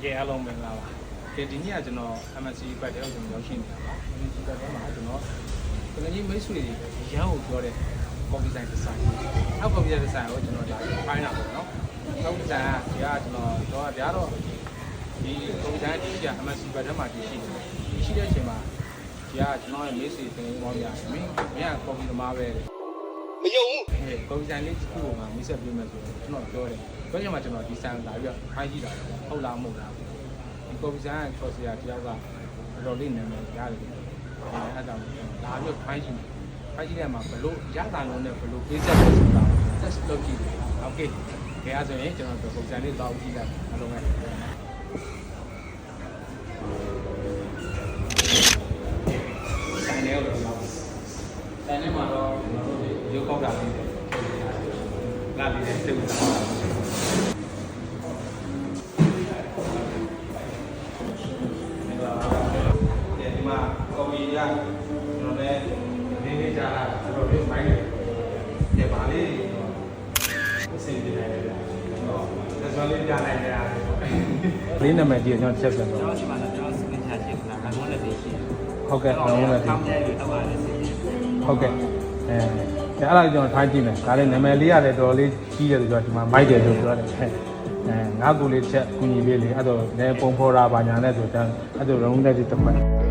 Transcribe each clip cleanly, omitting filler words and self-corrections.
ကယ်အလုံးမင်္ဂလာပါကဲဒီနေ့ကကျွန်တော် MSC ဘက်ထဲကိုကျွန်တော်ရောက်ရှိနေတာပါ MSC ဘက်ထဲမှာကျွန်တော်တကယ်ကြီးမိတ်ဆွေတွေရန်ကိုပြောတဲ့ coffee design နောက် coffee design ကိုကျွန်တော်ဒါဖိုင်းတာပေါ့နော် coffee design ကဒီကကျွန်တော်တော့ဗျာတော့ဒီ coffee design ဒီက MSC ဘက်ထဲမှာဒီရှိတယ်ဒီရှိတဲ့အချိန်မှာဒီကကျွန်တော်ရဲ့မိတ်ဆွေတင်ပေါင်းရမင်းက coffee သမားပဲမယုံဘူးcoffee design လေးတစ်ခုကိုမှမိတ်ဆက်ပေးမယ်ဆိုတော့ကျွန်တော်ပြောတယ်ပြောချင်မှကျွန်တော်ဒီ design ကိုလာပြီးတော့ဖိုင်းကြည့်တာဟုတ်လားမဟုတ်လားဒီ coffee design ချော်စရာတယောက်ကတော်လေးနာမည်ရတယ်အဲ့ဒါကြောင့်လာပြီးဖိုင်းကြည့်တဲ့မှာဘလို့ရတာလုံးနဲ့ဘလို့ပေးဆက်လို့ဆိုတာ test လုပ်ကြည့်တယ်โอเคခဲအဲ့ဆိုရင်ကျွန်တော် coffee design လေးတောင်းကြည့်လိုက်အလုံးပဲဆိုင်နေလို့ရောက်ဆိုင်နေမှာတော့ကျွန်တော်တို့ရုပ်ပေါက်တာလေးလာပြီးတဲ့စိတ်ဝင်စားတာဒီမှာကော်ဖီရကျွန်တော်လည်းနေကြတာကျွန်တော်တို့မိုင်းတယ်ပါလေးအဆင်ပြေနေတယ်တော့လက်စွမ်းလေးပြနိုင်တယ်လေးနာမည်ကြီးကျွန်တော်ချက်ပြန်တော့ကျွန်တော်ဒီမှာကျွန်တော်စပင်ချာချက်လာငါလုံးလက်သေးရှိဟုတ်ကဲ့ငါလုံးလက်သေးဟုတ်ကဲ့အဲ့ဒါကျွန်တော်ထားကြည့်မယ်ဒါလည်းနာမည်လေးရတယ်တော်လေးကြီးတယ်ဆိုတော့ဒီမှာမိုက်တယ်လို့ပြောတယ်ငါ့ကိုလေးချက်ကူညီလေးလေအဲ့တော့လည်းပုံဖော်တာပါညာနဲ့ဆိုတော့အဲ့ဒါရုံးတဲ့တစ်ခွက်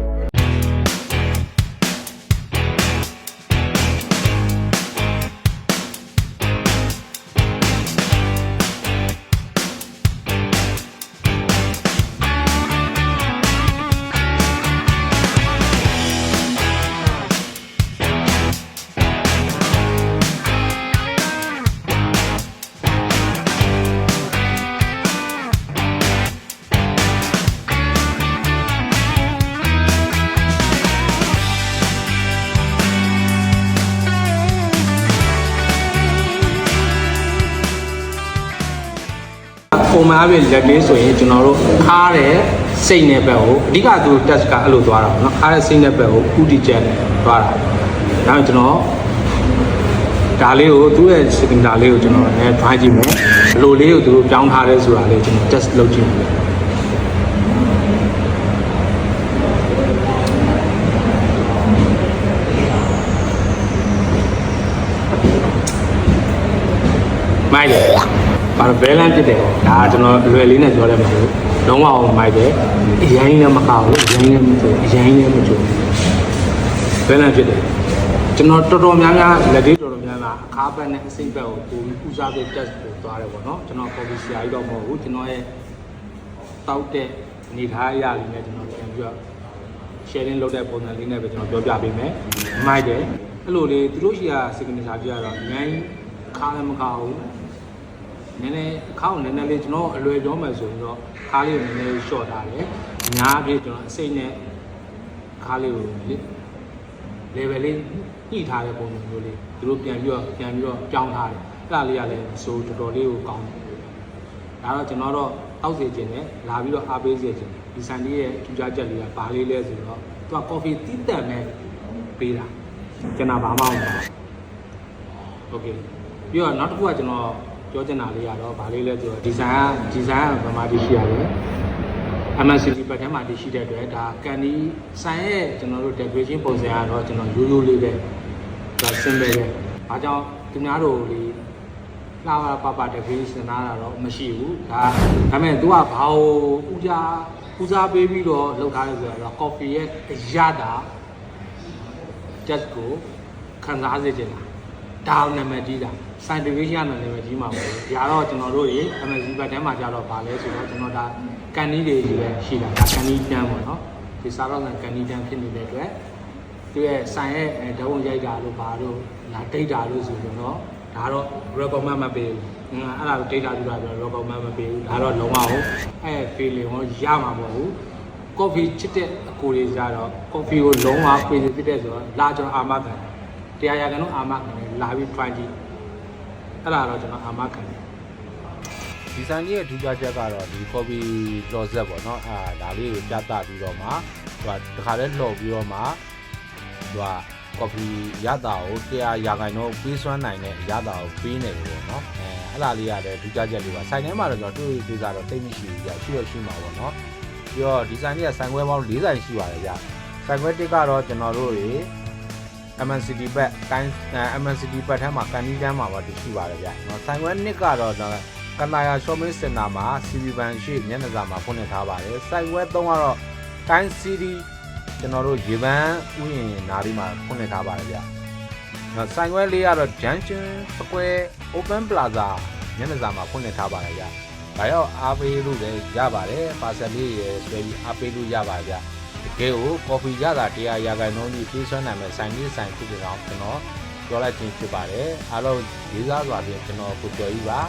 ပုံမှန်အပြင်လက်လေးဆိုရင်ကျွန်တော်တို့ခါတဲ့စိတ်နဲ့ဘက်ကိုအဓိကသူ test ကအဲ့လိုသွားတာပေါ့နော်ခါတဲ့စိတ်နဲ့ဘက်ကိုဥတီချက်သွားတာဒါကြောင့်ကျွန်တော်ဒါလေးကိုသူ့ရဲ့ signature လေးကိုကျွန်တော်လည်း try ကြည့်မယ်ဘယ်လိုလေးကိုသူပြောင်းထားလဲဆိုတာလေးကျွန်တော် test လုပ်ကြည့်မယ်မိုက်တယ်ဘာလို့ balance ဖြစ်တယ်ဒါကျွန်တော်လွယ်လေးနဲ့ပြောရမှာလို့လုံးဝအောင်မိုက်တယ်အရင်လည်းမကောက်ဘူးအရင်လည်းမချိုးအရင်လည်းမချိုး balance ဖြစ်တယ်ကျွန်တော်တော်တော်များများလက်သေးတော်တော်များများအခါဘက်နဲ့အစိမ့်ဘက်ကိုပိုပြီးဦးစားပေး test ကိုသွားတယ်ပေါ့နော်ကျွန်တော် coffee ဆရာကြီးတော့မဟုတ်ဘူးကျွန်တော်ရဲ့တောက်တဲ့အနေထားအရာလေးနဲ့ကျွန်တော်ပြန်ပြီးတော့ sharing လုပ်တဲ့ပုံစံလေးနဲ့ပဲကျွန်တော်ပြောပြပေးမယ်မိုက်တယ်အဲ့လိုလေသူတို့ရှိရာ signature ပြရတော့အရင်ခါလည်းမကောက်ဘူးနည်းနည်းအခါကိုနည်းနည်းလေးကျွန်တော်အလွယ်ပြောမယ်ဆိုရင်တော့ခါးလေးကိုနည်းနည်း short ထားတယ်အများအပြည့်ကျွန်တော်အစိမ့်နဲ့ခါးလေးကို level လေးညှိထားတဲ့ပုံစံမျိုးလေးသူတို့ပြန်ပြီးတော့ပြောင်းထားတယ်အဲ့ဒါလေးကလည်းဆိုတော်တော်လေးကိုကောင်းတယ်ဒါတော့ကျွန်တော်တော့အောက်စေခြင်းနဲ့လာပြီးတော့အားပေးစေခြင်းဒီဆန်လေးရဲ့ထူးခြားချက်လေးကဘာလေးလဲဆိုတော့သူက coffee တီးတန့်နဲ့ပေးတာကျွန်တော်ဘာမှမဟုတ်ဘူးโอเคပြီးတော့နောက်တစ်ခုကကျွန်တော်ပြောချင်တာလေးကတော့ဗာလေးလဲဆိုတော့ဒီဇိုင်းကဗမာတီရှိရတယ် MSC ဘက်ထဲမှာတီရှိတဲ့အတွက်ဒါကန်ဒီဆိုင်ရဲ့ကျွန်တော်တို့ decoration ပုံစံကတော့ကျွန်တော်ရိုးရိုးလေးပဲဒါ simple ပဲအားကြောင့်သူများတို့လေးလာပါ decoration နားတာတော့မရှိဘူးဒါပေမဲ့ तू ကဘာကိုဦးစားပေးပြီးတော့လုပ်ထားလဲဆိုတော့ coffee ရဲ့အရသာ just ကိုခံစားစေချင်တာဒါနာမည်ကြီးတာ scientific နာမည်ကြီးမှာပေါ့။ဒါတော့ကျွန်တော်တို့ရေ MSC ဘက်ထဲမှာကြတော့ဗာလဲဆိုတော့ကျွန်တော်ဒါကန်နီးတွေကြီးပဲရှိတာဒါကန်နီးတန်းပေါ့နော်။ဒီစားတော့ကန်နီးတန်းဖြစ်နေတဲ့အတွက်သူရဲ့ဆိုင်ရဲ့ဓာတ်ပုံရိုက်တာလို့ဗာလို့လာ data လို့ဆိုတော့ဒါတော့ recommend မပေးဘူး။အဲ့ဒါ data ပြတာပြော recommend မပေးဘူး။ဒါတော့လုံးဝအဲ့ feeling ကိုရမှာမဟုတ်ဘူး။ coffee ချစ်တဲ့အကိုတွေကြတော့ coffee ကိုလုံးဝပေးဖြစ်တဲ့ဆိုတော့လာကျွန်တော်အာမခံတရားရကန်တော့အာမခံလာပြီး try ကြည့်အဲ့ဒါတော့ကျွန်တော်အာမခံတယ်ဒီဆိုင်ကြီးရဲ့ထူးခြားချက်ကတော့ဒီ coffee closet ပေါ့နော်ဒါလေးကိုပြသပြီးတော့မှသူကတခါလဲလှော်ပြီးတော့မှသူက coffee ရတာကို100%ပေးစွမ်းနိုင်တဲ့အရတာကိုပေးနေတယ်ပေါ့နော် အဲ့လားလေးရတယ်ဒူးကြချက်လေးပါဆိုင်ထဲမှာတော့ကျွန်တော်တွေ့သေးစားတော့တိတ်မရှိဘူးဗျာရှိတော့ရှိမှာပေါ့နော်ပြီးတော့ဒီဆိုင်လေးကဆိုင်ခွဲပေါင်း၄ဆိုင်ရှိပါတယ်ဗျာဆိုင်ခွဲတစ်ကတော့ကျွန်တော်တို့တွေ MNCT ဘက်တိုင်း MNCT ဘက်ထဲမှာကန်ဒီတန်းမှာပါတရှိပါတယ်ဗျာနော်ဆိုင်ခွဲနှစ်ကတော့ကန္တာယာ shopping center မှာ CB ဘန်ရှိညနေစာမှာဖွင့်လှစ်ထားပါတယ်ဆိုင်ခွဲ3ကတော့တိုင်း CD ကျွန်တော်တို့ရေပန်းဥယျာဉ်နားဒီမှာဖွင့်လှစ်ထားပါတယ်ဗျာနော်ဆိုင်ခွဲလေးကတော့ Junction Square Open Plaza ညနေစာမှာဖွင့်လှစ်ထားပါတယ်ဗျာဒါရောက်အားပေးလို့လည်းရပါတယ်ပါဆယ်လေးရယ်ဆွဲပြီးအားပေးလို့ရပါတယ်ဗျာတကယ်ကို coffee ရတာ100ရာခိုင်နှုန်းကြီးပြေးဆွမ်းနိုင်မဲ့ဆိုင်လေးဆိုင်ဖြစ်ကြအောင်ကျွန်တော်ပြောလိုက်ခြင်းဖြစ်ပါတယ်အားလုံးလေးစားစွာဖြင့်ကျွန်တော်ကိုကျော်ကြီးပါ